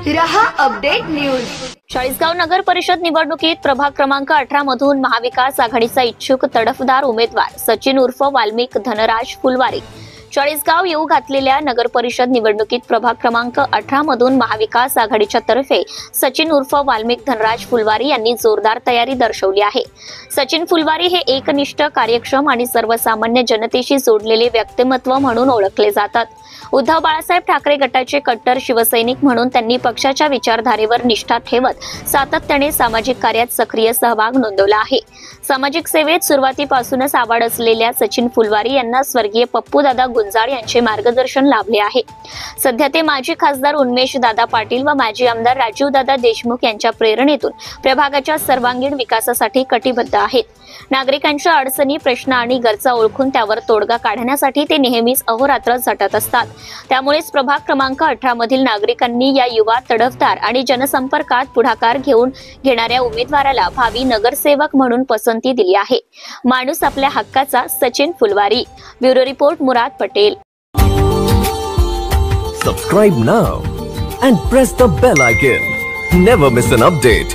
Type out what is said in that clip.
रहा update news. Chalisgaon नगर परिषद निवडणुकीत प्रभाग क्रमांक 18 मधून महाविकास आघाडीचा इच्छुक तडफदार उमेदवार सचिन उर्फ वाल्मिक धनराज फुलवारी चाळीसगाव येऊ घातलेल्या नगर परिषद निवडणुकीत प्रभाग क्रमांक 18 मधून महाविकास आघाडीच्या तर्फे सचिन उर्फ वाल्मिक धनराज फुलवारी यांनी जोरदार तयारी दर्शवली आहे। सचिन फुलवारी हे एकनिष्ठ, कार्यक्षम आणि सर्वसामान्य जनतेशी जोडलेले व्यक्तिमत्व म्हणून ओळखले जातात। उद्धव बाळासाहेब ठाकरे गटाचे कट्टर शिवसैनिक म्हणून त्यांनी पक्षाच्या विचारधारेवर निष्ठा ठेवत सातत्याने सामाजिक कार्यात सक्रिय सहभाग नोंदवला आहे। सामाजिक सेवेत सुरुवातीपासूनच आवड असलेल्या सचिन फुलवारी यांना स्वर्गीय पप्पूदादा गुंजाळ यांचे मार्गदर्शन लाभले आहे। सध्या ते माजी खासदार उन्मेष दादा पाटील व माजी आमदार राजीव दादा देशमुख यांच्या प्रेरणेतून प्रभागाच्या सर्वांगीण विकासासाठी कटिबद्ध आहेत। नागरिकांच्या अडचणी, प्रश्न आणि गरजा ओळखून त्यावर तोडगा काढण्यासाठी ते नेहमीच अहोरात्र झटत असतात। त्यामुळेच प्रभाग क्रमांक 18 मधील नागरिकांनी या युवा, तडफदार आणि जनसंपर्कात पुढाकार घेणाऱ्या उमेदवाराला भावी नगरसेवक म्हणून पसंती दिली आहे। माणूस आपल्या हक्काचा Sachin Phulwari. Bureau report Murad Patel. Subscribe now and press the bell icon. Never miss an update.